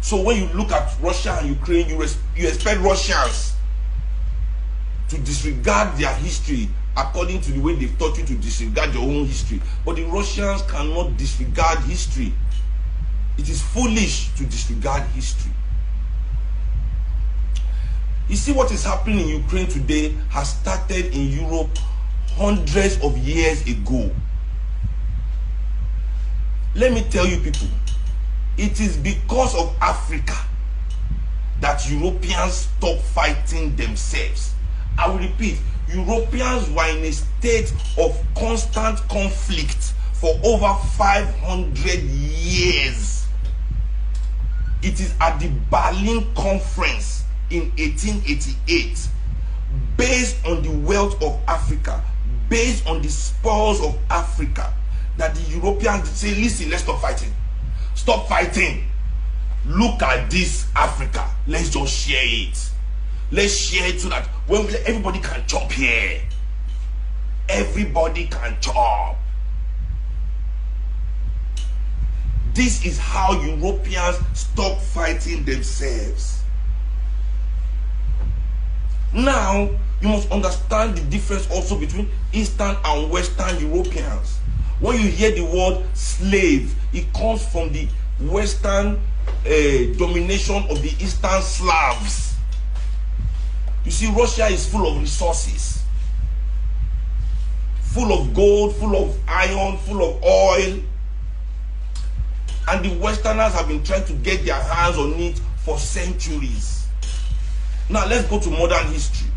So when you look at Russia and Ukraine, you expect Russians to disregard their history according to the way they've taught you to disregard your own history. But the Russians cannot disregard history. It is foolish to disregard history. You see, what is happening in Ukraine today has started in Europe hundreds of years ago. Let me tell you people, it is because of Africa that Europeans stopped fighting themselves. I will repeat, Europeans were in a state of constant conflict for over 500 years. It is at the Berlin Conference in 1888, based on the wealth of Africa, based on the spoils of Africa, that the Europeans say, listen, let's stop fighting. Stop fighting. Look at this Africa. Let's just share it. Let's share it so that when everybody can chop here. Everybody can chop. This is how Europeans stop fighting themselves. Now, you must understand the difference also between Eastern and Western Europeans. When you hear the word slave, it comes from the Western domination of the Eastern Slavs. You see, Russia is full of resources, full of gold, full of iron, full of oil. And the Westerners have been trying to get their hands on it for centuries. Now, let's go to modern history.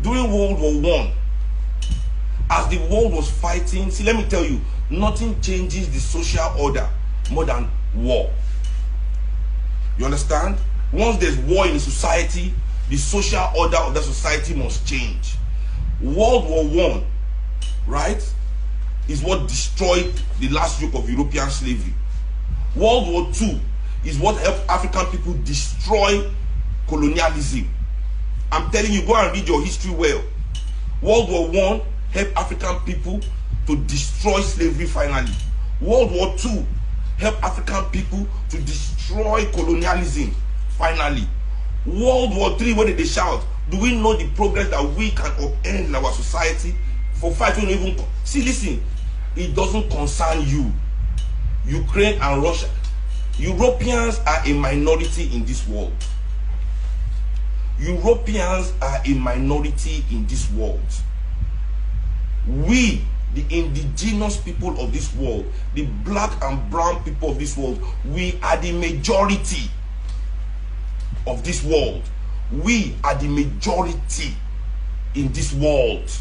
During World War I, as the world was fighting, see, let me tell you, nothing changes the social order more than war. You understand? Once there's war in a society, the social order of that society must change. World War I, right, is what destroyed the last yoke of European slavery. World War II is what helped African people destroy colonialism. I'm telling you, go and read your history well. World War I helped African people to destroy slavery finally. World War II helped African people to destroy colonialism finally. World War III, when they shout, do we know the progress that we can upend in our society? For fighting even see, listen, it doesn't concern you. Ukraine and Russia, Europeans are a minority in this world. Europeans are a minority in this world. We, the indigenous people of this world, the black and brown people of this world, we are the majority of this world. We are the majority in this world.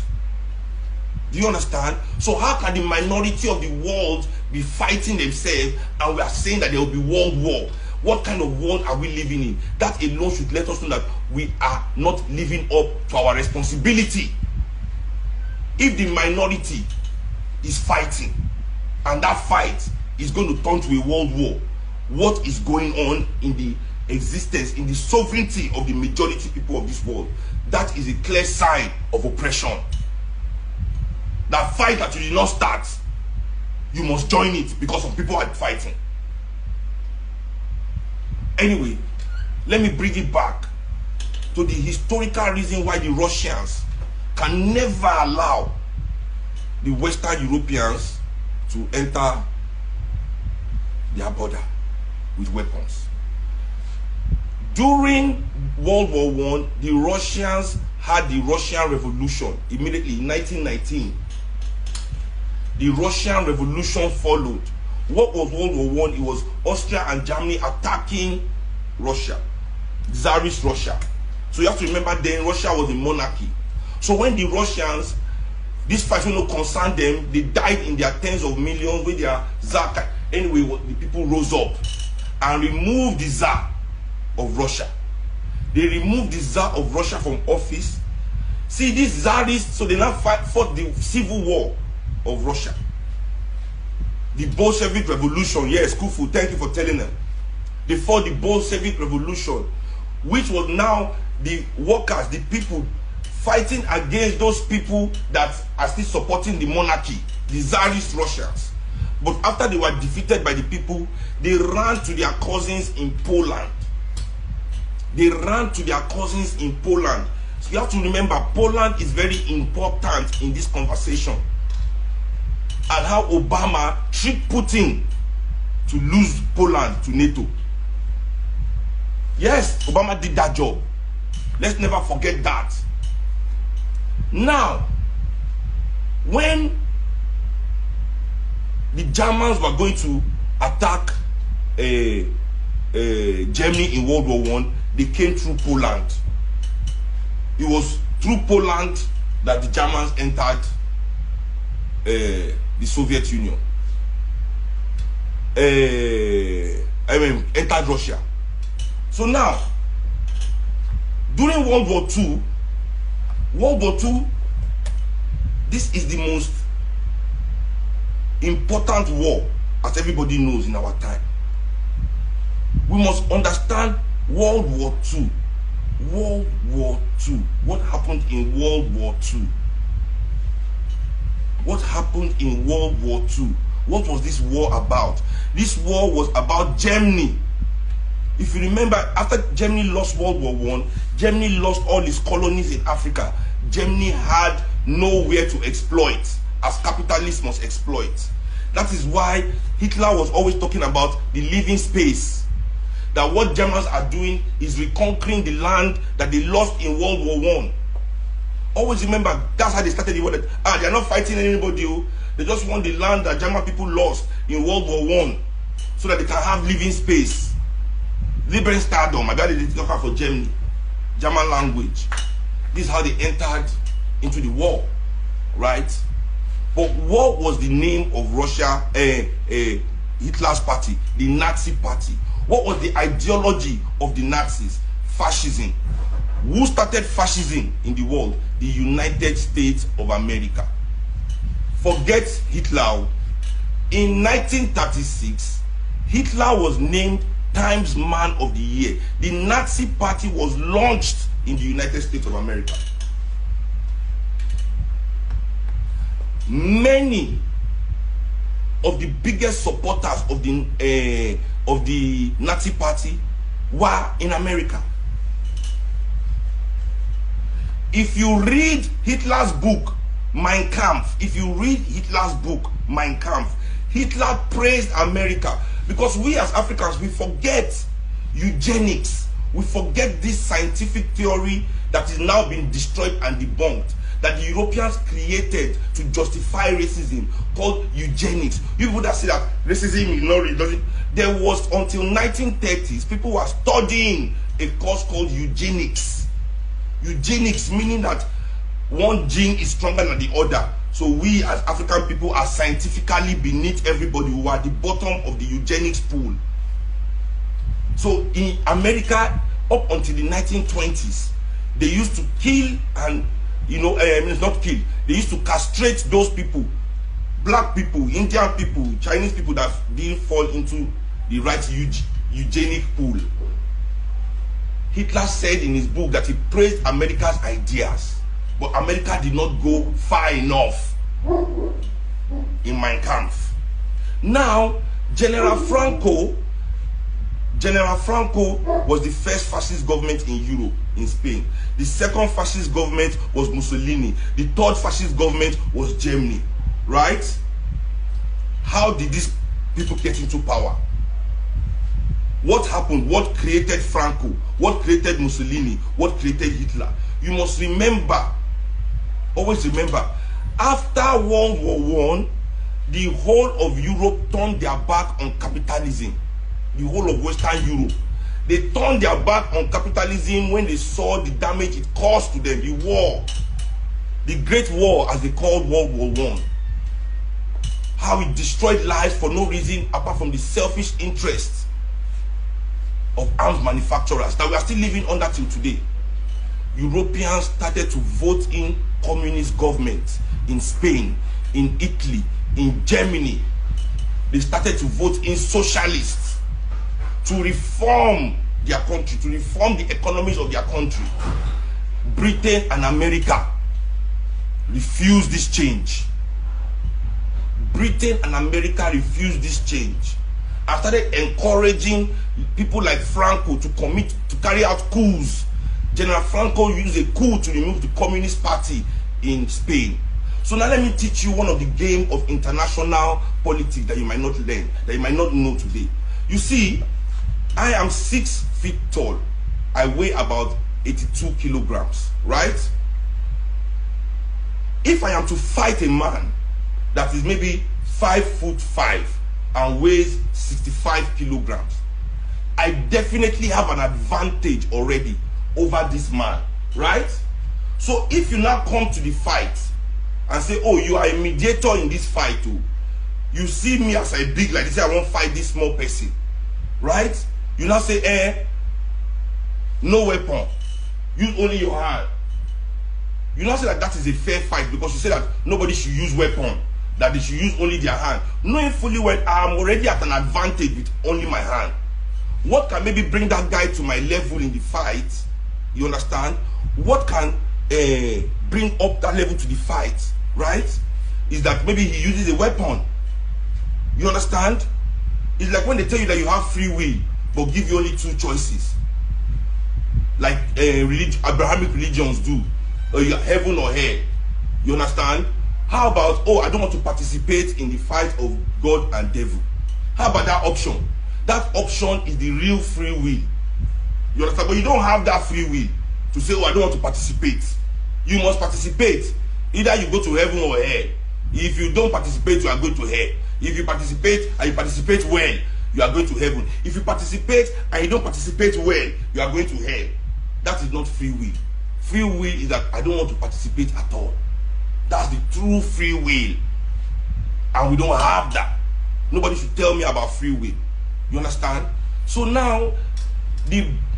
Do you understand? So how can the minority of the world be fighting themselves and we are saying that there will be world war? What kind of world are we living in? That alone should let us know that we are not living up to our responsibility. If the minority is fighting and that fight is going to turn to a world war, what is going on in the existence, in the sovereignty of the majority people of this world? That is a clear sign of oppression. That fight that you did not start, you must join it because some people are fighting. Anyway, let me bring it back to the historical reason why the Russians can never allow the Western Europeans to enter their border with weapons. During World War I, the Russians had the Russian Revolution immediately in 1919. The Russian Revolution followed. What was World War I? It was Austria and Germany attacking Russia, Tsarist Russia. So you have to remember then Russia was a monarchy. So when the Russians, this fight will not concern them, they died in their tens of millions with their Tsar. Anyway, the people rose up and removed the Tsar of Russia. They removed the Tsar of Russia from office. See, these Tsarists, so they now fought the civil war of Russia. The Bolshevik Revolution, yes, Kufu, thank you for telling them. They fought the Bolshevik Revolution, which was now the workers, the people fighting against those people that are still supporting the monarchy, the Tsarist Russians. But after they were defeated by the people, they ran to their cousins in Poland. They ran to their cousins in Poland. So you have to remember, Poland is very important in this conversation. And how Obama tricked Putin to lose Poland to NATO. Yes, Obama did that job. Let's never forget that. Now, when the Germans were going to attack Germany in World War I, they came through Poland. It was through Poland that the Germans entered the Soviet Union. Entered Russia. So now, during World War II, this is the most important war, as everybody knows, in our time. We must understand World War II. World War II. What happened in World War II? What happened in World War II? What was this war about? This war was about Germany. If you remember, after Germany lost World War I, Germany lost all its colonies in Africa. Germany had nowhere to exploit, as capitalists must exploit. That is why Hitler was always talking about the living space. That what Germans are doing is reconquering the land that they lost in World War I. Always remember, that's how they started the war. That, they are not fighting anybody. They just want the land that German people lost in World War I, so that they can have living space. Lebensstandard, my dad is talking for Germany, German language. This is how they entered into the war, right? But what was the name of Russia, Hitler's party, the Nazi party? What was the ideology of the Nazis? Fascism. Who started fascism in the world? The United States of America. Forget Hitler. In 1936, Hitler was named Times Man of the Year. The Nazi party was launched in the United States of America. Many of the biggest supporters of the Nazi party were in America. If you read Hitler's book, Mein Kampf, Hitler praised America, because we as Africans, we forget eugenics. We forget this scientific theory that is now being destroyed and debunked, that the Europeans created to justify racism, called eugenics. You would have said that racism is not real. There was, until 1930s, people were studying a course called eugenics. Eugenics meaning that one gene is stronger than the other. So we as African people are scientifically beneath everybody who are at the bottom of the eugenics pool. So in America, up until the 1920s, they used to kill and, it's not kill, they used to castrate those people, black people, Indian people, Chinese people that didn't fall into the right eugenic pool. Hitler said in his book that he praised America's ideas, but America did not go far enough in Mein Kampf. Now, General Franco was the first fascist government in Europe, in Spain. The second fascist government was Mussolini. The third fascist government was Germany, right? How did these people get into power? What happened? What created Franco? What created Mussolini? What created Hitler? You must remember, always remember, after World War I, the whole of Europe turned their back on capitalism. The whole of Western Europe. They turned their back on capitalism when they saw the damage it caused to them, the war. The Great War, as they called World War I. How it destroyed lives for no reason apart from the selfish interests of arms manufacturers that we are still living under till today. Europeans started to vote in communist governments in Spain, in Italy, in Germany. They started to vote in socialists to reform their country, to reform the economies of their country. Britain and America refused this change. Britain and America refused this change and started encouraging people like Franco to carry out coups. General Franco used a coup to remove the Communist Party in Spain. So now let me teach you one of the game of international politics that you might not learn, that you might not know today. You see, I am 6 feet tall. I weigh about 82 kilograms, right? If I am to fight a man that is maybe 5'5" and weighs 65 kilograms, I definitely have an advantage already over this man, right? So if you now come to the fight and say, oh, you are a mediator in this fight too, you see me as a big, like they say, I won't fight this small person, right? You now say, no weapon, use only your hand. You now say that is a fair fight because you say that nobody should use weapon, that they should use only their hand, knowing fully well I'm already at an advantage with only my hand. What can maybe bring that guy to my level in the fight? You understand? What can bring up that level to the fight, right? Is that maybe he uses a weapon. You understand? It's like when they tell you that you have free will but give you only 2 choices, like Abrahamic religions do, heaven or hell. You understand? How about, oh, I don't want to participate in the fight of God and devil? How about that option? That option is the real free will. You understand? But you don't have that free will to say, oh, I don't want to participate. You must participate. Either you go to heaven or hell. If you don't participate, you are going to hell. If you participate and you participate well, you are going to heaven. If you participate and you don't participate well, you are going to hell. That is not free will. Free will is that I don't want to participate at all. That's the true free will. And we don't have that. Nobody should tell me about free will. You understand? So now,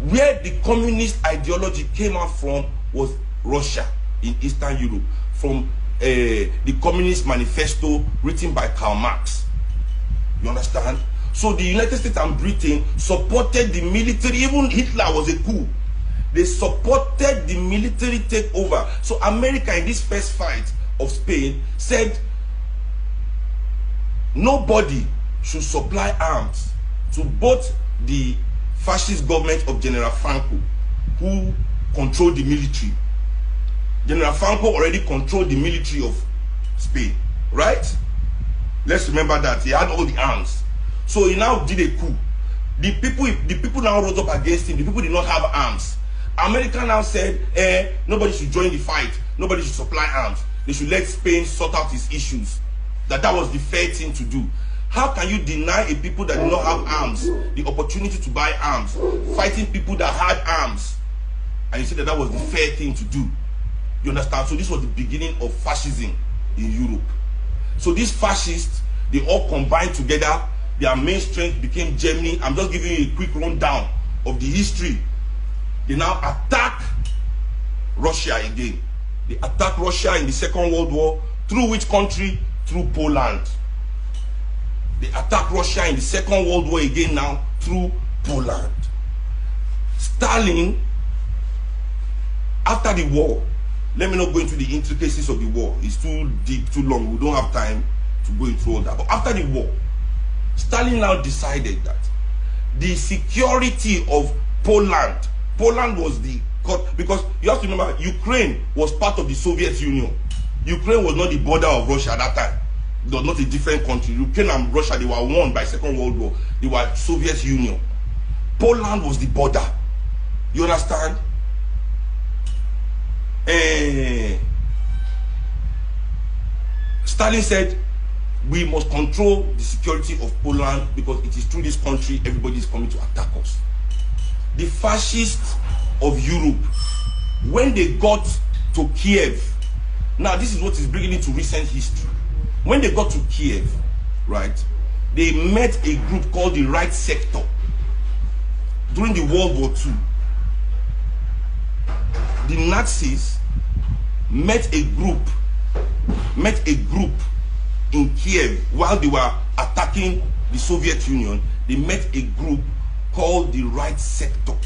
where the communist ideology came out from was Russia, in Eastern Europe, from the Communist Manifesto written by Karl Marx. You understand? So the United States and Britain supported the military. Even Hitler was a coup. They supported the military takeover. So America, in this first fight of Spain, said nobody should supply arms to both the fascist government of General Franco, who controlled the military. General Franco already controlled the military of Spain, right? Let's remember that he had all the arms. So he now did a coup. The people now rose up against him. The people did not have arms. America now said, nobody should join the fight. Nobody should supply arms. They should let Spain sort out its issues. That was the fair thing to do. How can you deny a people that do not have arms the opportunity to buy arms, fighting people that had arms? And you say that was the fair thing to do. You understand? So this was the beginning of fascism in Europe. So these fascists, they all combined together. Their main strength became Germany. I'm just giving you a quick rundown of the history. They now attack Russia again. They attacked Russia in the Second World War. Through which country? Through Poland. They attacked Russia in the Second World War again now through Poland. Stalin, after the war, let me not go into the intricacies of the war. It's too deep, too long. We don't have time to go into all that. But after the war, Stalin now decided that the security of Poland was the because you have to remember, Ukraine was part of the Soviet Union. Ukraine was not the border of Russia at that time. It was not a different country. Ukraine and Russia, they were one by Second World War. They were Soviet Union. Poland was the border. You understand? Stalin said, we must control the security of Poland because it is through this country everybody is coming to attack us. The fascists of Europe, when they got to Kiev, now this is what is bringing into recent history. When they got to Kiev, right, they met a group called the Right Sector during the World War II. The Nazis met a group in Kiev while they were attacking the Soviet Union. They met a group called the Right Sector.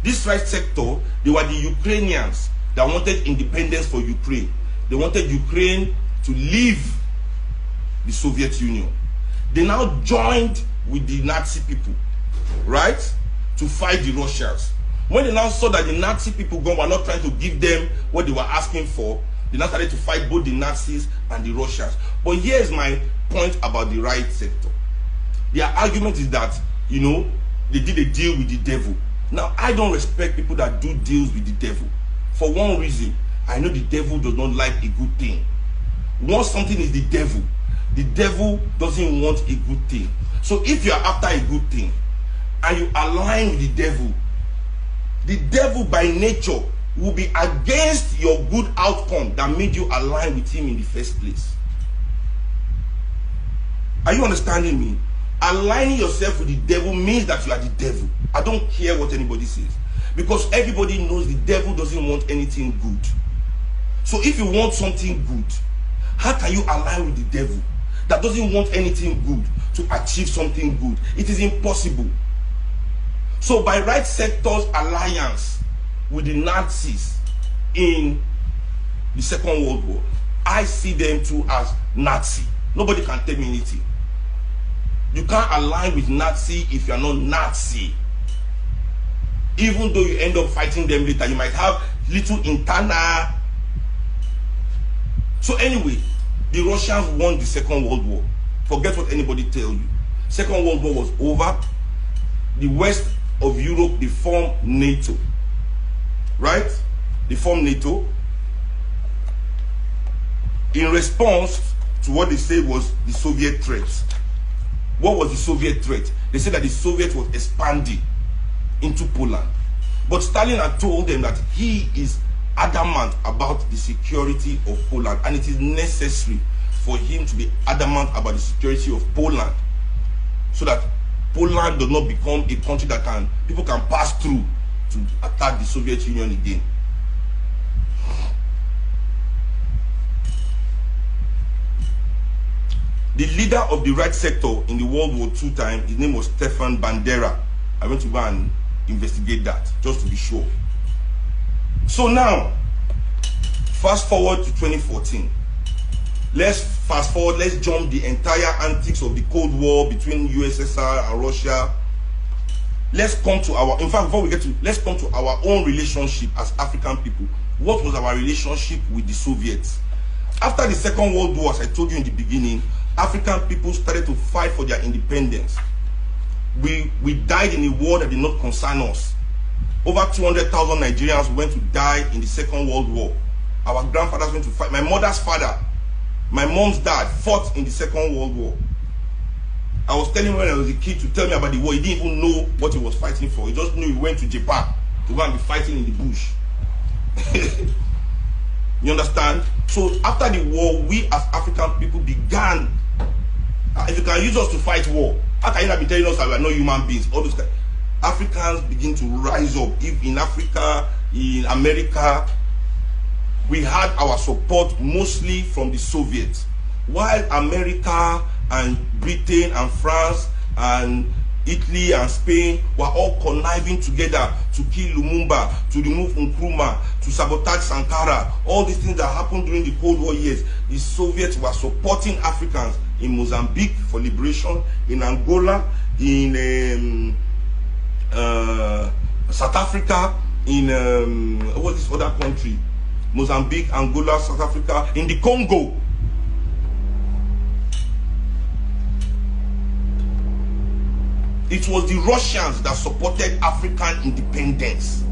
This Right Sector, they were the Ukrainians that wanted independence for Ukraine. They wanted Ukraine to leave the Soviet Union. They now joined with the Nazi people, right, to fight the Russians. When they now saw that the Nazi people were not trying to give them what they were asking for, they now started to fight both the Nazis and the Russians. But here's my point about the right sector. Their argument is that, you know, they did a deal with the devil. Now, I don't respect people that do deals with the devil. For one reason, I know the devil does not like a good thing. Once something is the devil doesn't want a good thing. So if you are after a good thing and you align with the devil by nature will be against your good outcome that made you align with him in the first place. Are you understanding me? Aligning yourself with the devil means that you are the devil. I don't care what anybody says, because everybody knows the devil doesn't want anything good. So if you want something good, how can you align with the devil that doesn't want anything good to achieve something good? It is impossible. So by right sector's alliance with the Nazis in the Second World War, I see them too as Nazi. Nobody can tell me anything. You can't align with Nazi if you are not Nazi. Even though you end up fighting them later, you might have little internal. So anyway, the Russians won the Second World War. Forget what anybody tell you. Second World War was over. The west of Europe, they formed NATO. Right? They formed NATO in response to what they said was the Soviet threat. What was the Soviet threat? They said that the Soviet was expanding into Poland. But Stalin had told them that he is adamant about the security of Poland, and it is necessary for him to be adamant about the security of Poland, so that Poland does not become a country that people can pass through to attack the Soviet Union again. The leader of the right sector in the World War II time, his name was Stefan Bandera. I went to go and investigate that just to be sure. So now, fast forward to 2014. Let's fast forward, let's jump the entire antics of the Cold War between USSR and Russia. Let's come to our, in fact, before we get to, let's come to our own relationship as African people. What was our relationship with the Soviets? After the Second World War, as I told you in the beginning, African people started to fight for their independence. We died in a war that did not concern us. Over 200,000 Nigerians went to die in the Second World War. Our grandfathers went to fight. My mother's father, my mom's dad, fought in the Second World War. I was telling him when I was a kid to tell me about the war. He didn't even know what he was fighting for. He just knew he went to Japan to go and be fighting in the bush. You understand? So after the war, we as African people began. If you can use us to fight war, how can you not be telling us that we are not human beings? All those Africans begin to rise up. If in Africa, in America, we had our support mostly from the Soviets, while America and Britain and France and Italy and Spain were all conniving together to kill Lumumba, to remove Nkrumah, to sabotage Sankara. All these things that happened during the Cold War years, the Soviets were supporting Africans in Mozambique for liberation, in Angola, in South Africa, in what is this other country? Mozambique, Angola, South Africa, in the Congo. It was the Russians that supported African independence.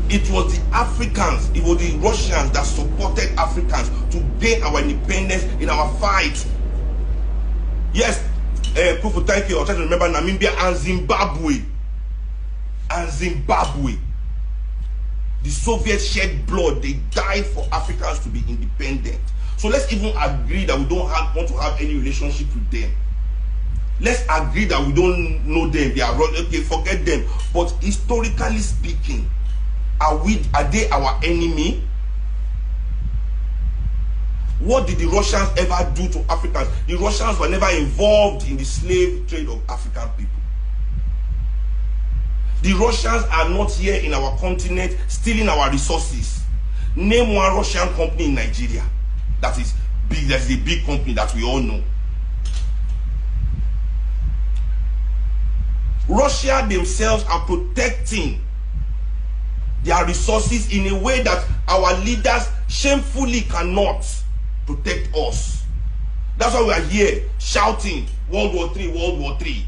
It was the Africans, it was the Russians that supported Africans to gain our independence in our fight. Yes, Kufu, thank you. I was trying to remember Namibia and Zimbabwe. And Zimbabwe. The Soviets shed blood. They died for Africans to be independent. So let's even agree that we don't want to have any relationship with them. Let's agree that we don't know them. They are wrong. Okay, forget them. But historically speaking, are they our enemy? What did the Russians ever do to Africans? The Russians were never involved in the slave trade of African people. The Russians are not here in our continent stealing our resources. Name one Russian company in Nigeria that is big, that is a big company that we all know. Russia themselves are protecting their resources in a way that our leaders shamefully cannot protect us. That's why we are here shouting World War III, World War III.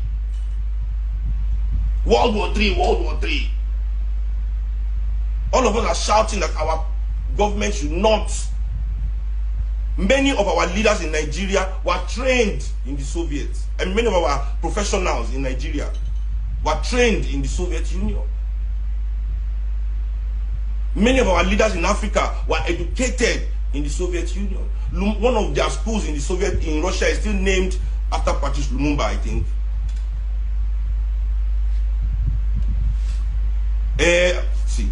World War III, World War III. All of us are shouting that our government should not. Many of our leaders in Nigeria were trained in the Soviets, and many of our professionals in Nigeria were trained in the Soviet Union. Many of our leaders in Africa were educated in the Soviet Union. One of their schools in Russia is still named after Patrice Lumumba, I think. See,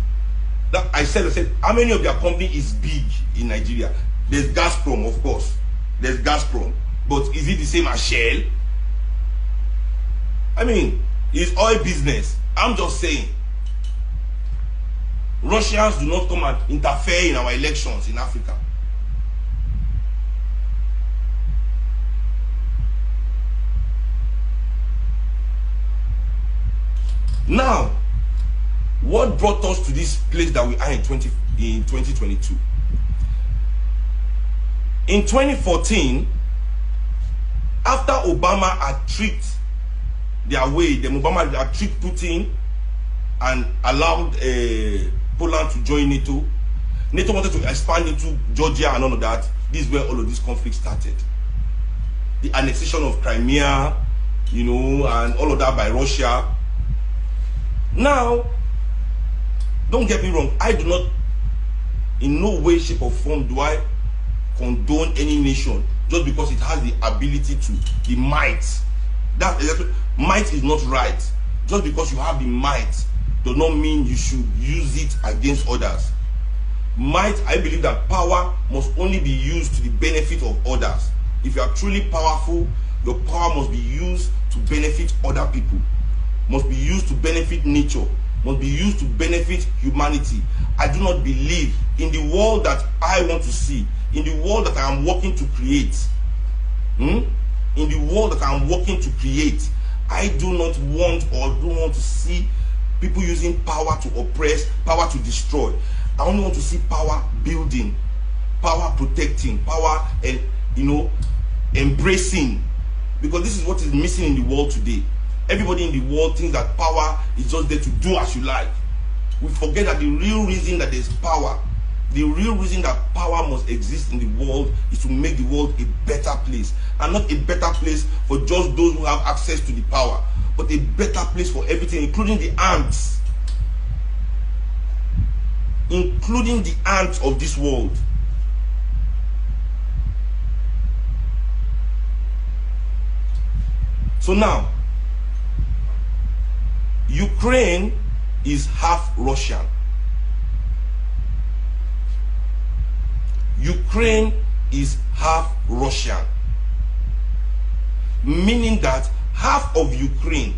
that I said, how many of their company is big in Nigeria? There's Gazprom, of course. There's Gazprom. But is it the same as Shell? I mean, it's oil business. I'm just saying. Russians do not come and interfere in our elections in Africa. Now, what brought us to this place that we are in 2022? In 2014, after Obama had tricked their way, Obama had tricked Putin and allowed Poland to join NATO. NATO wanted to expand into Georgia and all of that. This is where all of this conflict started. The annexation of Crimea, you know, and all of that by Russia. Now, don't get me wrong, I do not, in no way, shape or form do I condone any nation just because it has the ability to, the might. That might is not right. Just because you have the might does not mean you should use it against others. Might, I believe that power must only be used to the benefit of others. If you are truly powerful, your power must be used to benefit other people, must be used to benefit nature, must be used to benefit humanity. I do not believe in the world that I want to see, in the world that I am working to create. In the world that I am working to create, I do not want or don't want to see people using power to oppress, power to destroy. I only want to see power building, power protecting, power and, you know, embracing. Because this is what is missing in the world today. Everybody in the world thinks that power is just there to do as you like. We forget that the real reason that there's power, the real reason that power must exist in the world is to make the world a better place. And not a better place for just those who have access to the power, but a better place for everything, including the ants. Including the ants of this world. So now, Ukraine is half Russian. Ukraine is half Russian. Meaning that half of Ukraine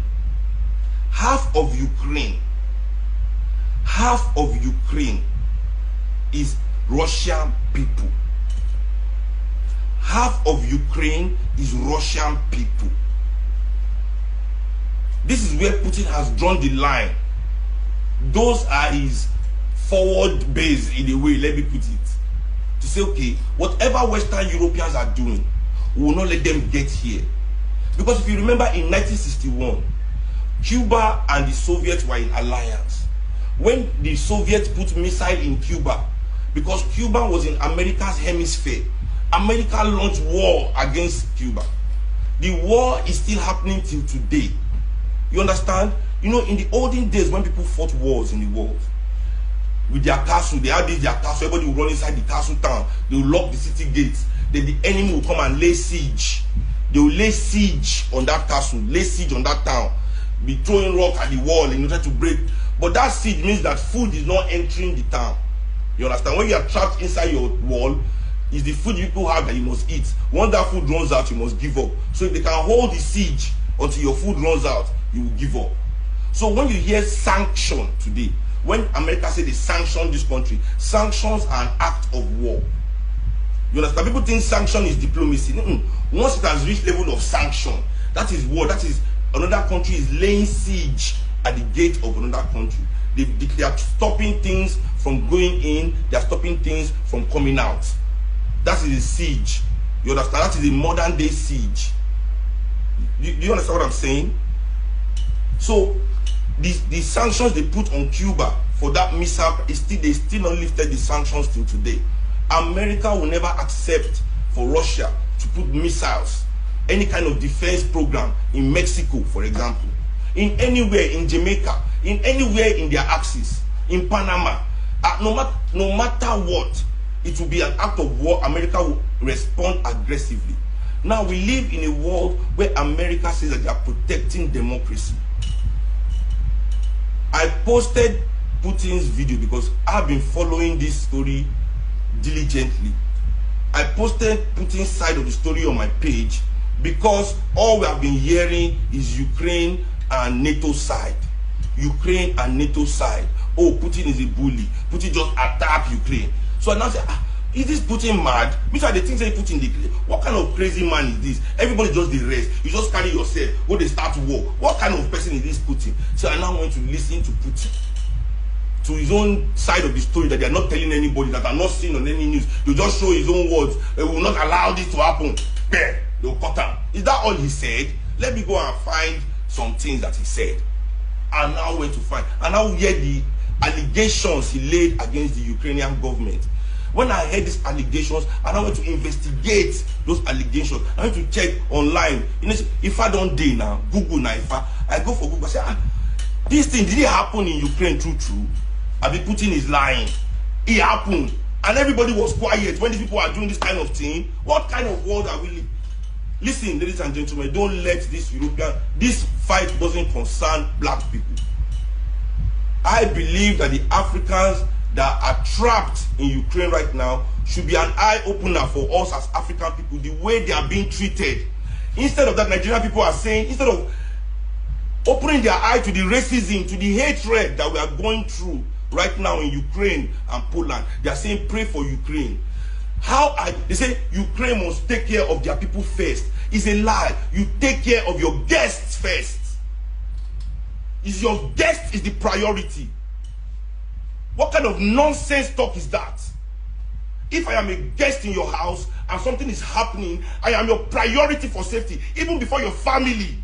is Russian people. Half of Ukraine is Russian people. This is where Putin has drawn the line. Those are his forward base, in a way, let me put it. To say, okay, whatever Western Europeans are doing, we will not let them get here. Because if you remember in 1961, Cuba and the Soviets were in alliance. When the Soviets put missile in Cuba, because Cuba was in America's hemisphere, America launched war against Cuba. The war is still happening till today. You understand? You know, in the olden days when people fought wars in the world, with their castle, they had their castle, everybody will run inside the castle town, they will lock the city gates, then the enemy will come and lay siege. They will lay siege on that castle, lay siege on that town, be throwing rock at the wall in order to break. But that siege means that food is not entering the town. You understand? When you are trapped inside your wall, it's the food people have that you must eat. Once that food runs out, you must give up. So if they can hold the siege until your food runs out, you will give up. So when you hear sanction today, when America say they sanction this country, sanctions are an act of war. You understand? People think sanction is diplomacy. Once it has reached level of sanction, that is war. That is another country is laying siege at the gate of another country. They are stopping things from going in. They are stopping things from coming out. That is a siege. You understand? That is a modern day siege. Do you understand what I'm saying? So the sanctions they put on Cuba for that mishap is they still not lifted the sanctions till today. America will never accept for Russia to put missiles, any kind of defense program in Mexico, for example, in anywhere in Jamaica, in anywhere in their axis, in Panama. No matter what, it will be an act of war. America will respond aggressively. Now we live in a world where America says that they are protecting democracy. I posted Putin's video because I've been following this story diligently. I posted Putin's side of the story on my page because all we have been hearing is Ukraine and NATO side. Ukraine and NATO side. Oh, Putin is a bully. Putin just attacked Ukraine. So I now say, is this Putin mad? Which are the things that Putin declared? What kind of crazy man is this? Everybody just the rest. You just carry yourself, go they start war. What kind of person is this Putin? So I now want to listen to Putin, to his own side of the story that they are not telling anybody, that are not seen on any news. They just show his own words. They will not allow this to happen. There, they'll cut him. Is that all he said? Let me go and find some things that he said. And now where to find. And now hear the allegations he laid against the Ukrainian government. When I heard these allegations, and I went to investigate those allegations, I went to check online. You know, if I don't dare now, Google now, if I go for Google, I say, this thing, did it happen in Ukraine? True. I be Putin is lying. It happened. And everybody was quiet when these people are doing this kind of thing. What kind of world are we living? Listen, ladies and gentlemen, don't let this fight doesn't concern black people. I believe that the Africans that are trapped in Ukraine right now should be an eye-opener for us as African people, the way they are being treated. Instead of that, Nigerian people are saying, instead of opening their eye to the racism, to the hatred that we are going through right now in Ukraine and Poland, they are saying, pray for Ukraine. They say Ukraine must take care of their people first. It's a lie. You take care of your guests first. Is your guest is the priority. What kind of nonsense talk is that? If I am a guest in your house and something is happening, I am your priority for safety, even before your family.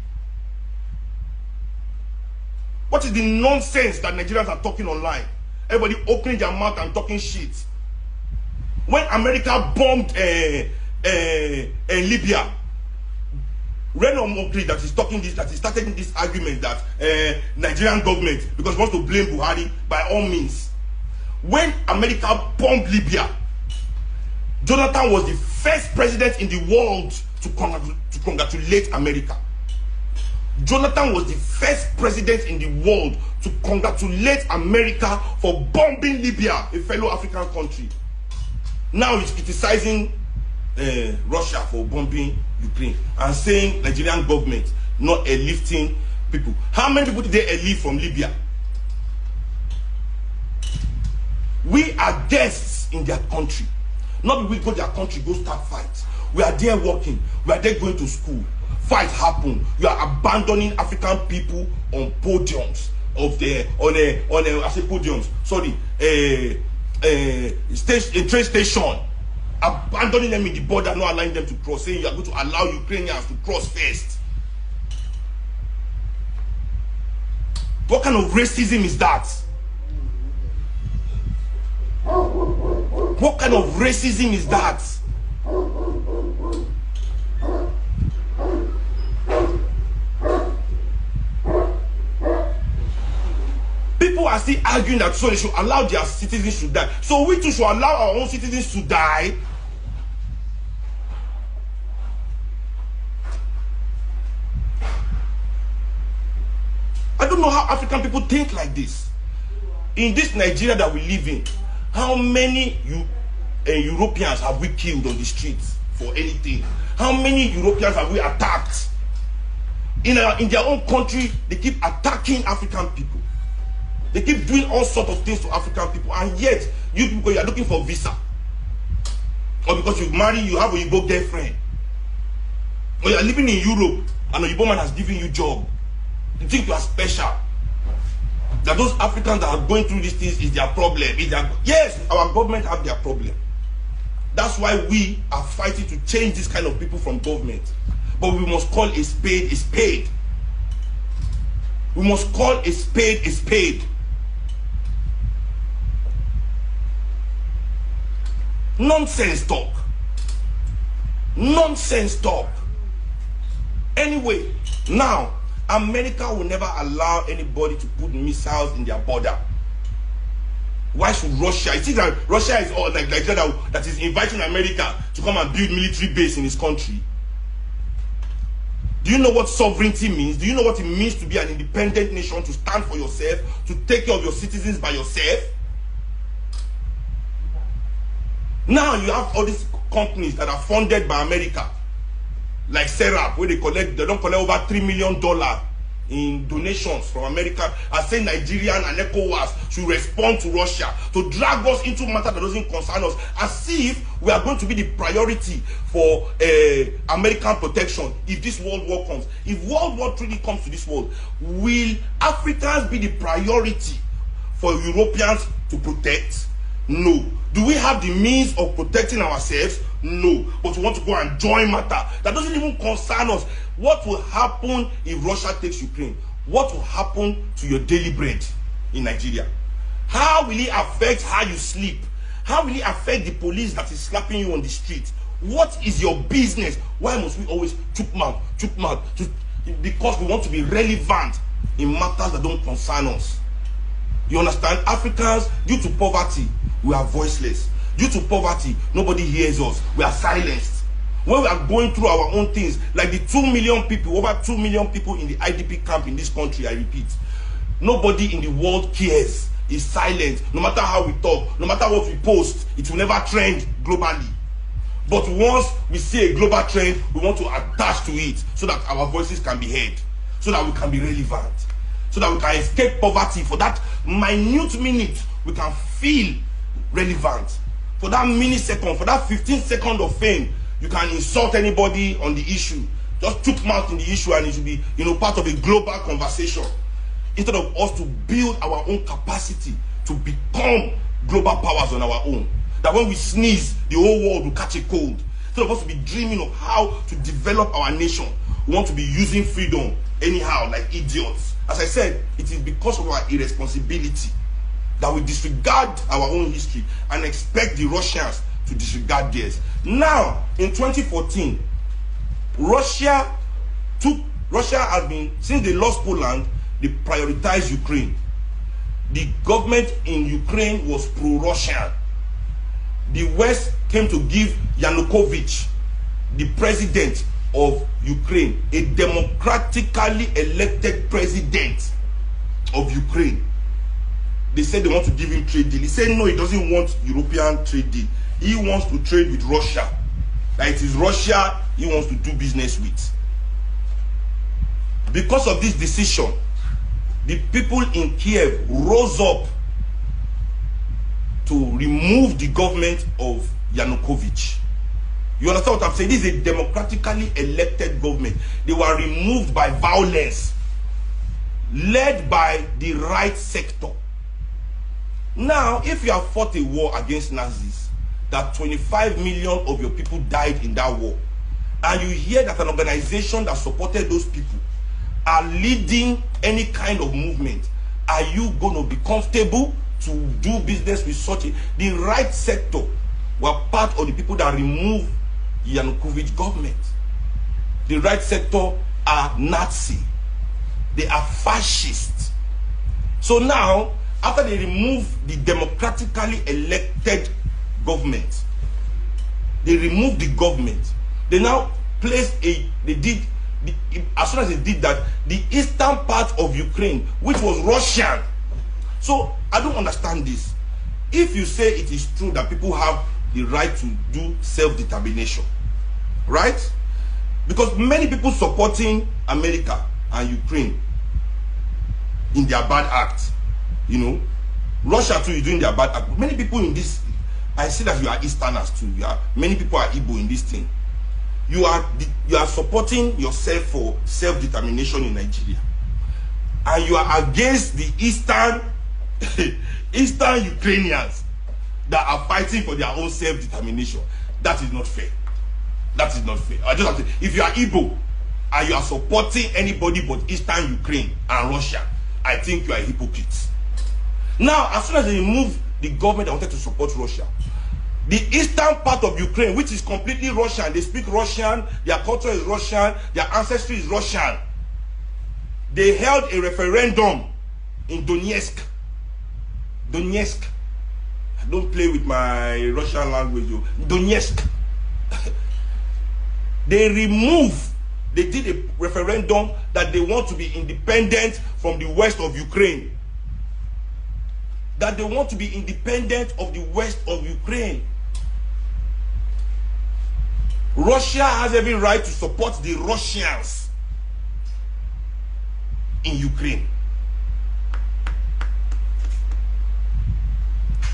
What is the nonsense that Nigerians are talking online? Everybody opening their mouth and talking shit. When America bombed Libya, Reno Mokri that is talking this, that is starting this argument that Nigerian government, because wants to blame Buhari by all means. When America bombed Libya, Jonathan was the first president in the world to congratulate America. Jonathan was the first president in the world to congratulate America for bombing Libya, a fellow African country. Now he's criticizing Russia for bombing Ukraine and saying Nigerian government not airlifting people. How many people did they airlift from Libya? We are guests in their country. Not we go to their country, go start fights. We are there working. We are there going to school. Fights happen. You are abandoning African people on podiums of the I say podiums. Sorry, a train station. Abandoning them in the border, not allowing them to cross. Saying you are going to allow Ukrainians to cross first. What kind of racism is that? What kind of racism is that? People are still arguing that so they should allow their citizens to die. So we too should allow our own citizens to die. I don't know how African people think like this. In this Nigeria that we live in, how many Europeans have we killed on the streets for anything? How many Europeans have we attacked? In their own country, they keep attacking African people. They keep doing all sorts of things to African people, and yet you people, you are looking for visa, or because you marry, you have a Igbo girlfriend, or you are living in Europe and a Igbo man has given you job. You think you are special. That those Africans that are going through these things is their problem. Yes, our government have their problem. That's why we are fighting to change this kind of people from government. But we must call a spade a spade. We must call a spade a spade. Nonsense talk. Nonsense talk. Anyway, now, America will never allow anybody to put missiles in their border. Why should Russia? You think that Russia is all like that is inviting America to come and build military base in his country? Do you know what sovereignty means? Do you know what it means to be an independent nation, to stand for yourself, to take care of your citizens by yourself? Now you have all these companies that are funded by America, like Serap, where they don't collect over $3 million in donations from America, are saying Nigerian and ECOWAS should respond to Russia to drag us into matter that doesn't concern us, as if we are going to be the priority for American protection if this world war comes. If World War III comes to this world, will Africans be the priority for Europeans to protect? No. Do we have the means of protecting ourselves? No. But we want to go and join matter that doesn't even concern us. What will happen if Russia takes Ukraine? What will happen to your daily bread in Nigeria? How will it affect how you sleep? How will it affect the police that is slapping you on the street? What is your business? Why must we always chook mouth? Because we want to be relevant in matters that don't concern us. You understand? Africans, due to poverty, we are voiceless. Due to poverty, nobody hears us. We are silenced. When we are going through our own things, like the 2 million people, over 2 million people in the IDP camp in this country, I repeat, nobody in the world cares. Is silent. No matter how we talk, no matter what we post, it will never trend globally. But once we see a global trend, we want to attach to it so that our voices can be heard, so that we can be relevant, so that we can escape poverty. For that minute minute, we can feel relevant. For that millisecond, for that 15 seconds of fame, you can insult anybody on the issue. Just chook mouth in the issue, and it should be, part of a global conversation. Instead of us to build our own capacity to become global powers on our own. That when we sneeze, the whole world will catch a cold. Instead of us to be dreaming of how to develop our nation, we want to be using freedom anyhow, like idiots. As I said, it is because of our irresponsibility that we disregard our own history and expect the Russians to disregard theirs. Now, in 2014, Russia has been, since they lost Poland, they prioritized Ukraine. The government in Ukraine was pro-Russian. The West came to give Yanukovych, the president of Ukraine, a democratically elected president of Ukraine. They said they want to give him trade deal. He said no, he doesn't want European trade deal. He wants to trade with Russia. That it is Russia he wants to do business with. Because of this decision, the people in Kiev rose up to remove the government of Yanukovych. You understand what I'm saying? This is a democratically elected government. They were removed by violence, led by the right sector. Now, if you have fought a war against Nazis, that 25 million of your people died in that war, and you hear that an organization that supported those people are leading any kind of movement, are you going to be comfortable to do business with such a... The right sector were part of the people that removed the Yanukovych government. The right sector are Nazi. They are fascist. So now, after they remove the democratically elected government, they removed the government. They now placed as soon as they did that, the eastern part of Ukraine, which was Russian. So I don't understand this. If you say it is true that people have the right to do self-determination, right? Because many people supporting America and Ukraine in their bad acts, you know. Russia too is doing their bad. Many people in this, I see that you are Easterners too. Many people are Igbo in this thing. You are supporting yourself for self-determination in Nigeria, and you are against the Eastern Ukrainians that are fighting for their own self-determination. That is not fair. That is not fair. I just have to, if you are Igbo and you are supporting anybody but Eastern Ukraine and Russia, I think you are a hypocrite. Now, as soon as they remove the government that wanted to support Russia, the eastern part of Ukraine, which is completely Russian, they speak Russian, their culture is Russian, their ancestry is Russian. They held a referendum in Donetsk. Donetsk. Don't play with my Russian language. Donetsk. They did a referendum that they want to be independent from the west of Ukraine. That they want to be independent of the west of Ukraine. Russia has every right to support the Russians in Ukraine.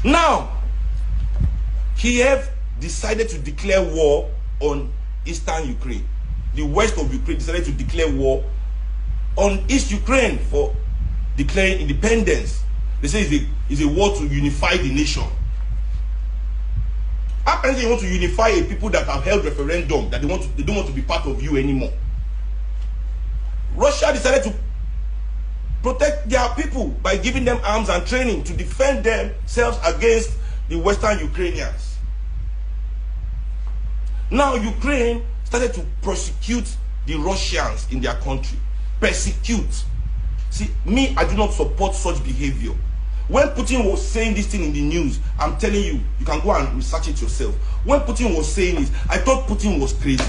Now, Kiev decided to declare war on eastern Ukraine. The west of Ukraine decided to declare war on East Ukraine for declaring independence. They say it's a war to unify the nation. Apparently, they want to unify a people that have held referendum, that they don't want to be part of you anymore. Russia decided to protect their people by giving them arms and training to defend themselves against the Western Ukrainians. Now, Ukraine started to persecute the Russians in their country. Persecute. See, me, I do not support such behavior. When Putin was saying this thing in the news, I'm telling you, you can go and research it yourself. When Putin was saying it, I thought Putin was crazy.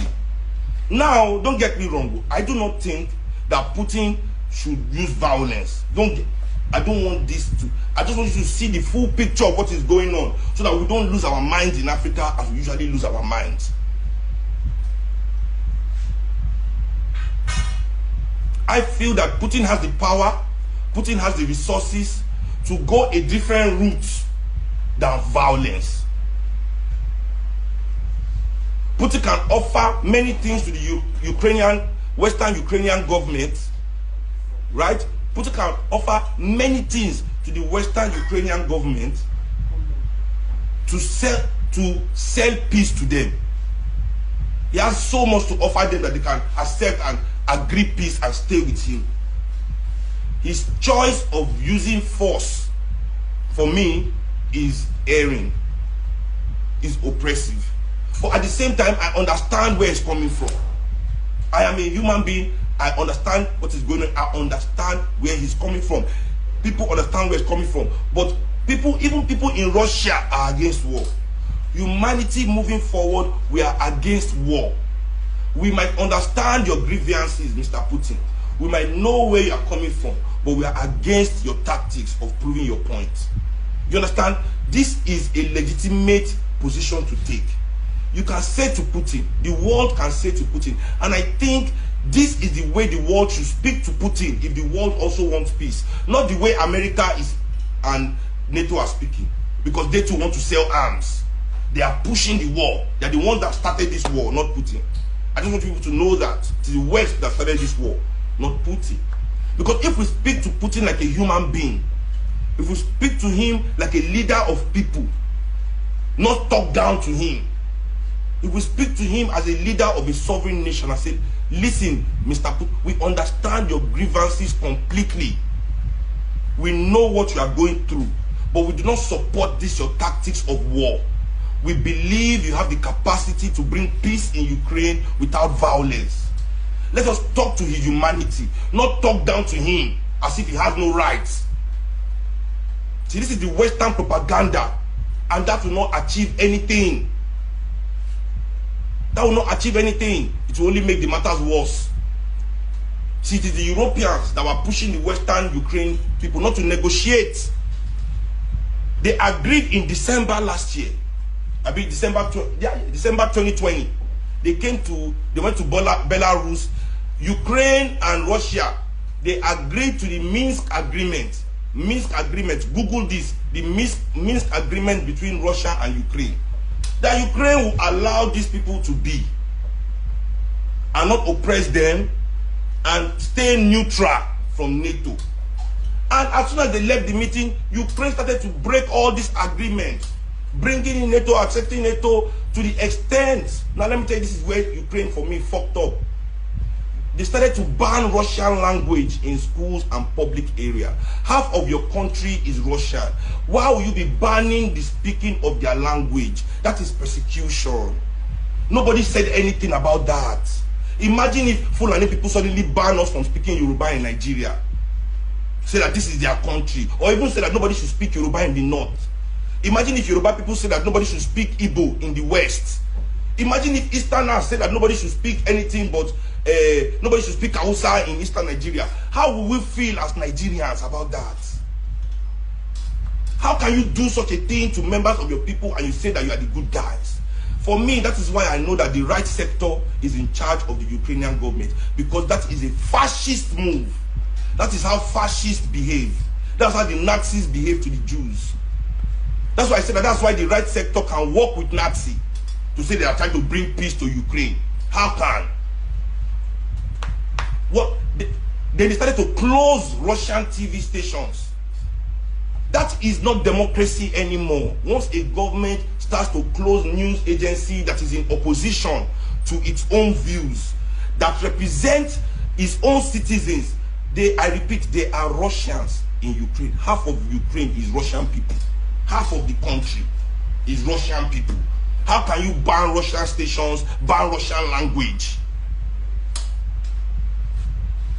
Now, don't get me wrong, I do not think that Putin should use violence. I don't want this to, I just want you to see the full picture of what is going on so that we don't lose our minds in Africa as we usually lose our minds. I feel that Putin has the power, Putin has the resources to go a different route than violence. Putin can offer many things to the Western Ukrainian government, right? Putin can offer many things to the Western Ukrainian government to sell peace to them. He has so much to offer them that they can accept and agree peace and stay with him. His choice of using force, for me, is erring, is oppressive. But at the same time, I understand where it's coming from. I am a human being. I understand what is going on. I understand where he's coming from. People understand where it's coming from. But even people in Russia are against war. Humanity moving forward, we are against war. We might understand your grievances, Mr. Putin. We might know where you are coming from, but we are against your tactics of proving your point. You understand? This is a legitimate position to take. You can say to Putin, the world can say to Putin, and I think this is the way the world should speak to Putin if the world also wants peace. Not the way America is and NATO are speaking, because they too want to sell arms. They are pushing the war. They are the ones that started this war, not Putin. I just want people to know that it is the West that started this war, not Putin. Because if we speak to Putin like a human being, if we speak to him like a leader of people, not talk down to him, if we speak to him as a leader of a sovereign nation and say, listen, Mr. Putin, we understand your grievances completely. We know what you are going through, but we do not support this, your tactics of war. We believe you have the capacity to bring peace in Ukraine without violence. Let us talk to his humanity, not talk down to him as if he has no rights. See, this is the Western propaganda, and that will not achieve anything. That will not achieve anything. It will only make the matters worse. See, it is the Europeans that were pushing the Western Ukraine people not to negotiate. They agreed in December last year. I mean, December 2020. They went to Belarus. Ukraine and Russia, they agreed to the Minsk agreement Minsk agreement. Google this. The Minsk agreement between Russia and Ukraine. That Ukraine will allow these people to be and not oppress them and stay neutral from NATO. And as soon as they left the meeting, Ukraine started to break all these agreements, bringing in NATO, accepting NATO to the extent. Now let me tell you, this is where Ukraine for me fucked up. They started to ban Russian language in schools and public area. Half of your country is Russian. Why will you be banning the speaking of their language? That is persecution. Nobody said anything about that. Imagine if Fulani people suddenly ban us from speaking Yoruba in Nigeria. Say that this is their country. Or even say that nobody should speak Yoruba in the north. Imagine if Yoruba people say that nobody should speak Igbo in the west. Imagine if Easterners say that nobody should speak anything but nobody should speak Hausa in Eastern Nigeria. How will we feel as Nigerians about that? How can you do such a thing to members of your people and you say that you are the good guys? For me, that is why I know that the right sector is in charge of the Ukrainian government, because that is a fascist move. That is how fascists behave. That's how the Nazis behave to the Jews. That's why I said that that's why the right sector can work with Nazi to say they are trying to bring peace to Ukraine. How can? What? They decided to close Russian TV stations. That is not democracy anymore. Once a government starts to close news agency that is in opposition to its own views, that represent its own citizens, I repeat, they are Russians in Ukraine. Half of Ukraine is Russian people. Half of the country is Russian people. How can you ban Russian stations, ban Russian language?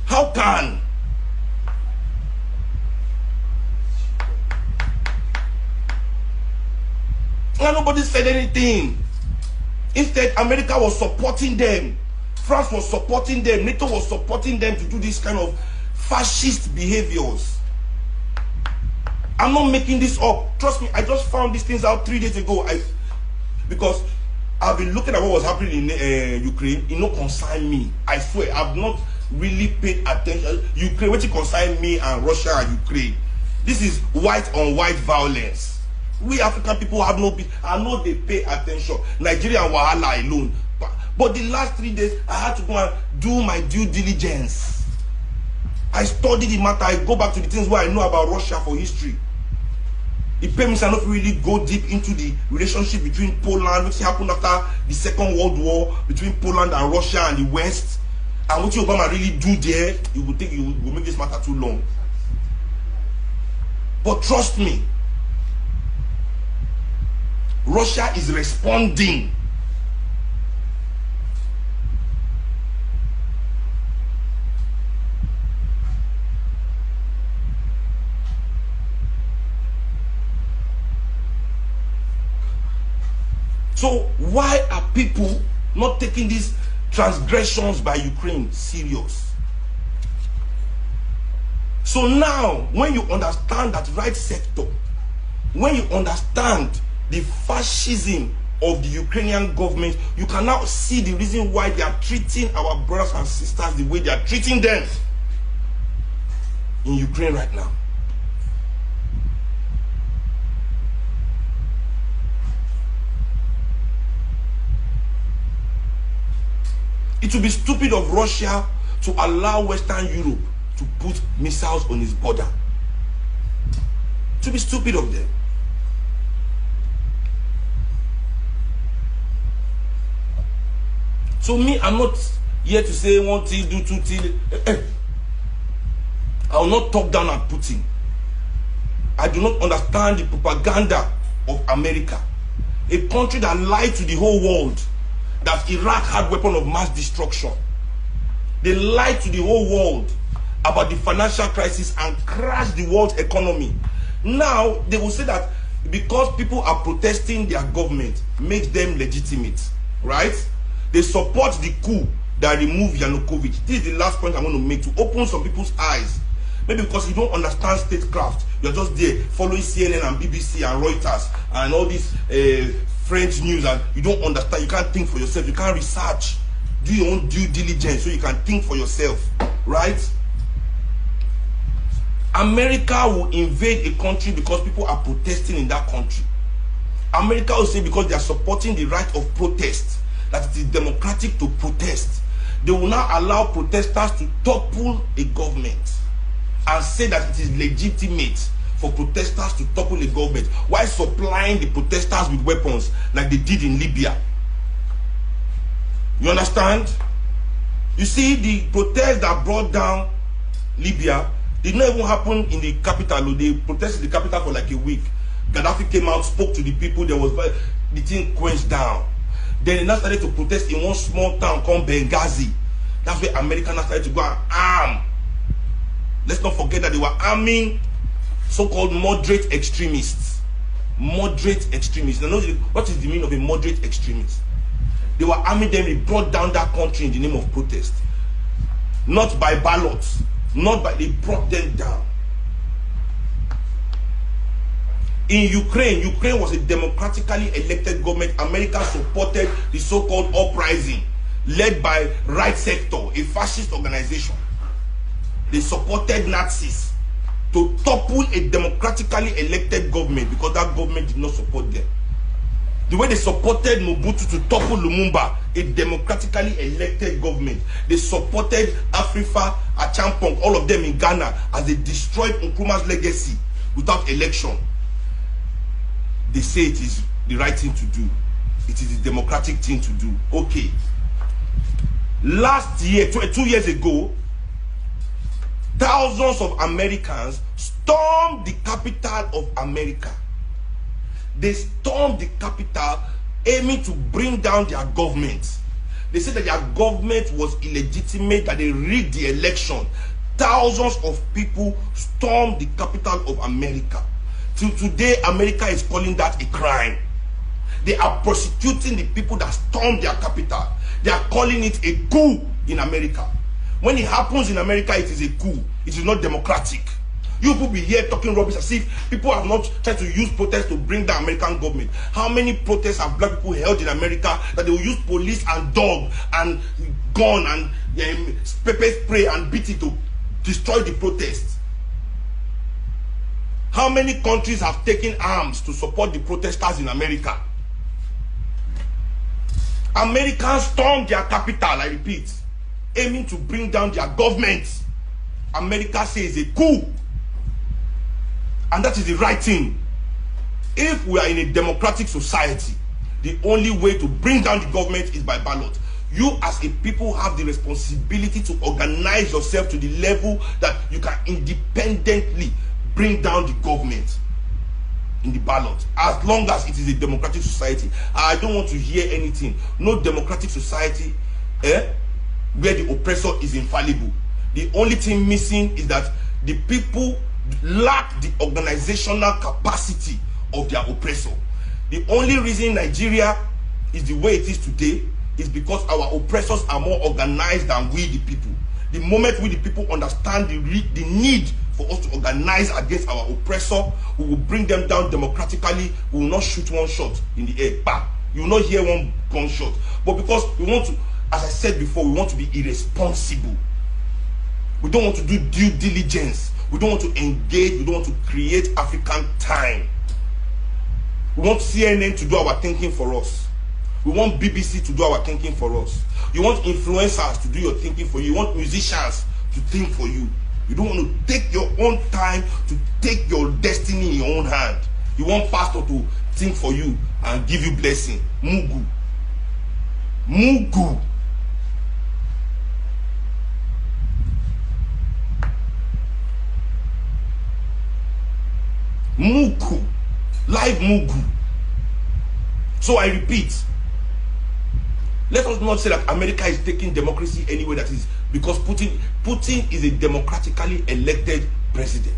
How can? And nobody said anything. Instead, America was supporting them. France was supporting them. NATO was supporting them to do this kind of fascist behaviors. I'm not making this up. Trust me, I just found these things out 3 days ago. Because I've been looking at what was happening in Ukraine. It no concern me. I swear, I've not really paid attention. Ukraine, what it concern me and Russia and Ukraine. This is white on white violence. We African people have no, I know they pay attention. Nigeria and Wahala alone. But the last 3 days, I had to go and do my due diligence. I study the matter. I go back to the things where I know about Russia for history. It pains me not really go deep into the relationship between Poland, which happened after the Second World War, between Poland and Russia and the West. And what Obama really do there, it will make this matter too long. But trust me, Russia is responding. So why are people not taking these transgressions by Ukraine serious? So now, when you understand that right sector, when you understand the fascism of the Ukrainian government, you can now see the reason why they are treating our brothers and sisters the way they are treating them in Ukraine right now. It would be stupid of Russia to allow Western Europe to put missiles on its border. It would be stupid of them. So me, I'm not here to say one thing, do two things. I will not talk down at Putin. I do not understand the propaganda of America. A country that lied to the whole world that Iraq had weapons of mass destruction. They lied to the whole world about the financial crisis and crashed the world economy. Now, they will say that because people are protesting their government makes them legitimate, right? They support the coup that removed Yanukovych. This is the last point I want to make, to open some people's eyes. Maybe because you don't understand statecraft. You're just there following CNN and BBC and Reuters and all these French news, and you don't understand. You can't think for yourself. You can't research. Do your own due diligence so you can think for yourself, right? America will invade a country because people are protesting in that country. America will say because they are supporting the right of protest, that it is democratic to protest. They will now allow protesters to topple a government and say that it is legitimate for protesters to topple a government while supplying the protesters with weapons like they did in Libya. You understand? You see, the protest that brought down Libya did not even happen in the capital. They protested in the capital for like a week. Gaddafi came out, spoke to the people. There was the thing quenched down. Then they now started to protest in one small town called Benghazi. That's where America now started to go and arm. Let's not forget that they were arming so-called moderate extremists. Moderate extremists. Now, what is the meaning of a moderate extremist? They were arming them. They brought down that country in the name of protest. Not by ballots. They brought them down. In Ukraine was a democratically elected government. America supported the so-called uprising led by Right Sector, a fascist organization. They supported Nazis to topple a democratically elected government because that government did not support them. The way they supported Mobutu to topple Lumumba, a democratically elected government. They supported Afrifa, Achampong, all of them in Ghana as they destroyed Nkrumah's legacy without election. They say it is the right thing to do. It is the democratic thing to do. Okay. Last year, 2 years ago, thousands of Americans stormed the capital of America. They stormed the capital aiming to bring down their government. They said that their government was illegitimate, that they rigged the election. Thousands of people stormed the capital of America. Till today, America is calling that a crime. They are prosecuting the people that stormed their capital. They are calling it a coup in America. When it happens in America, it is a coup. It is not democratic. You people be here talking rubbish as if people have not tried to use protests to bring down American government. How many protests have black people held in America that they will use police and dog and gun and pepper spray and beat it to destroy the protests? How many countries have taken arms to support the protesters in America? Americans stormed their capital, I repeat, aiming to bring down their government. America says a coup. And that is the right thing. If we are in a democratic society, the only way to bring down the government is by ballot. You as a people have the responsibility to organize yourself to the level that you can independently bring down the government in the ballot, as long as it is a democratic society. I don't want to hear anything. No democratic society where the oppressor is infallible. The only thing missing is that the people lack the organizational capacity of their oppressor. The only reason Nigeria is the way it is today is because our oppressors are more organized than we the people. The moment we the people understand the need for us to organize against our oppressor, we will bring them down democratically. We will not shoot one shot in the air. Bah! You will not hear one gunshot. But because we want to, as I said before, we want to be irresponsible. We don't want to do due diligence. We don't want to engage. We don't want to create African time. We want CNN to do our thinking for us. We want BBC to do our thinking for us. You want influencers to do your thinking for you. You want musicians to think for you. You don't want to take your own time to take your destiny in your own hand. You want pastor to think for you and give you blessing. Mugu. Mugu. Mugu. Live Mugu. So I repeat, let us not say that America is taking democracy anywhere that is, because Putin is a democratically elected president.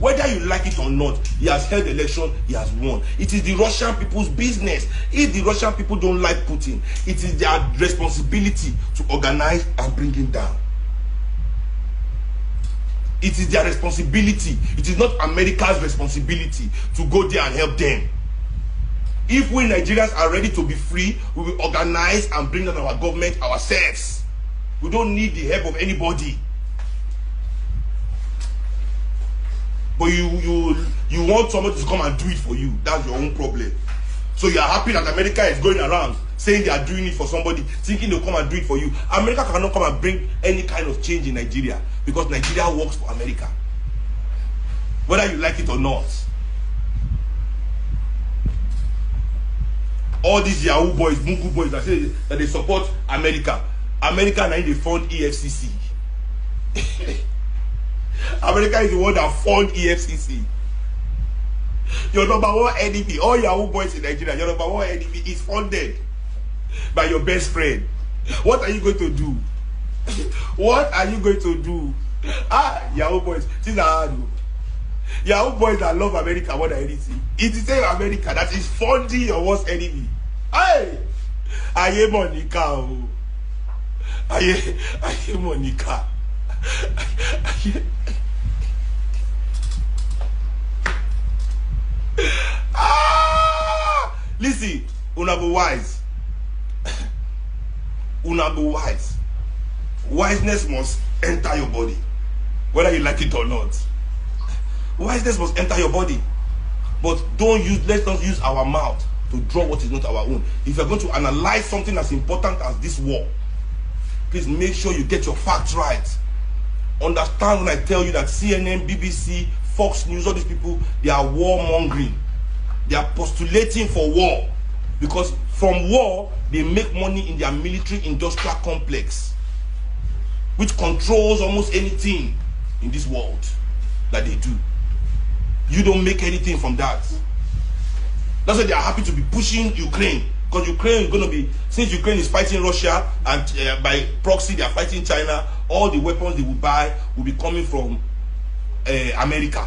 Whether you like it or not, he has held election, he has won. It is the Russian people's business. If the Russian people don't like Putin, it is their responsibility to organize and bring him down. It is their responsibility. It is not America's responsibility to go there and help them. If we Nigerians are ready to be free, we will organize and bring down our government ourselves. We don't need the help of anybody. But you want somebody to come and do it for you. That's your own problem. So you are happy that America is going around saying they are doing it for somebody, thinking they'll come and do it for you. America cannot come and bring any kind of change in Nigeria because Nigeria works for America. Whether you like it or not. All these Yahoo boys, Mungu boys that say that they support America. America now they fund EFCC. America is the one that fund EFCC. Your number one enemy, all Yahoo boys in Nigeria, your number one enemy is funded by your best friend. What are you going to do? What are you going to do? Yahoo boys, these are hard. Yahoo boys that love America more than anything. It's the same America that is funding your worst enemy. Hey! Aye Monica. Aye Monica. Listen, una be wise. Una be wise. Wiseness must enter your body, whether you like it or not. Wiseness must enter your body. But let's not use our mouth to draw what is not our own. If you're going to analyze something as important as this war, please make sure you get your facts right. Understand when I tell you that CNN, BBC, Fox News, all these people, they are warmongering. They are postulating for war. Because from war, they make money in their military industrial complex, which controls almost anything in this world that they do. You don't make anything from that. That's why they are happy to be pushing Ukraine. Because Ukraine is going to be, since Ukraine is fighting Russia and by proxy they are fighting China, all the weapons they will buy will be coming from America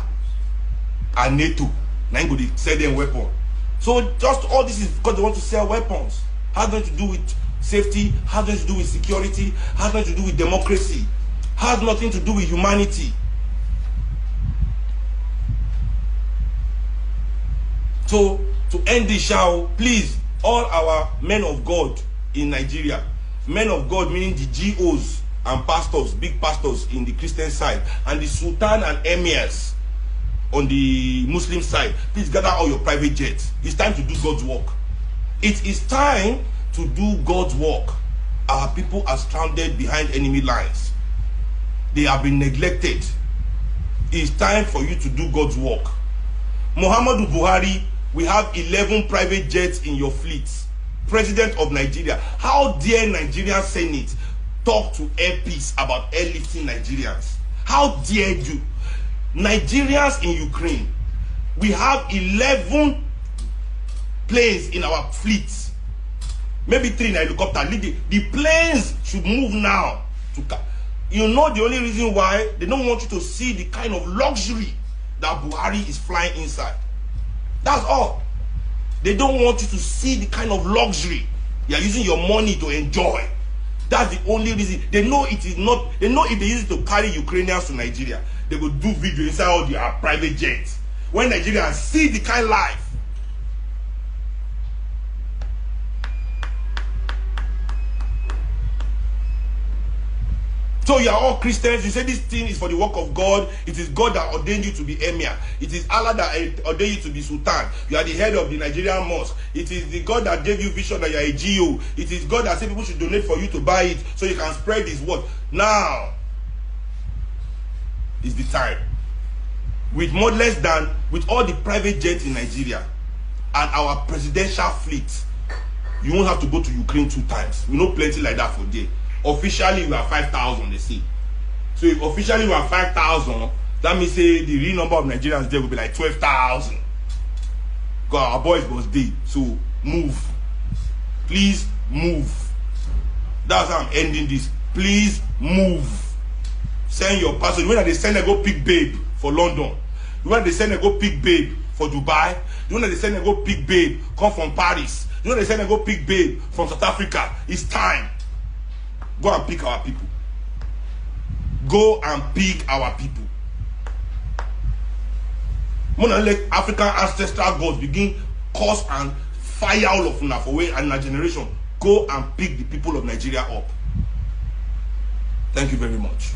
and NATO. Now I'm going to sell them weapons. So just all this is because they want to sell weapons. Has nothing to do with safety, has nothing to do with security, has nothing to do with democracy, has nothing to do with humanity. So to end this show, please, all our men of God in Nigeria, men of God meaning the GOs and pastors, big pastors in the Christian side, and the Sultan and Emirs on the Muslim side, please gather all your private jets. It's time to do God's work. It is time to do God's work. Our people are stranded behind enemy lines. They have been neglected. It's time for you to do God's work. Muhammadu Buhari, we have 11 private jets in your fleet. President of Nigeria. How dare Nigerian Senate talk to MPs about airlifting Nigerians? How dare you? Nigerians in Ukraine, we have 11 planes in our fleet. Maybe 3 in a helicopter. The planes should move now. You know the only reason why? They don't want you to see the kind of luxury that Buhari is flying inside. That's all. They don't want you to see the kind of luxury you are using your money to enjoy. That's the only reason. They know it is not. They know if they use it to carry Ukrainians to Nigeria, they will do video inside all their private jets. When Nigerians see the kind of life. So you are all Christians. You say this thing is for the work of God. It is God that ordained you to be emir. It is Allah that ordained you to be sultan. You are the head of the Nigerian mosque. It is the God that gave you vision that you are a GO. It is God that said people should donate for you to buy it so you can spread His word. Now is the time. With more less than, with all the private jets in Nigeria and our presidential fleet, you won't have to go to Ukraine 2 times. We know plenty like that for day. Officially, we are 5,000, they say. So if officially we are 5,000, that means say the real number of Nigerians there will be like 12,000. Because our boys was dead. So move. Please move. That's how I'm ending this. Please move. Send your passport. When they send a go pick babe for London. When they send a go pick babe for Dubai. When they send a go pick babe come from Paris. When they send a go pick babe from South Africa. It's time. Go and pick our people. Go and pick our people. When I let African ancestral gods begin curse and fire all of una for way and a generation, go and pick the people of Nigeria up. Thank you very much.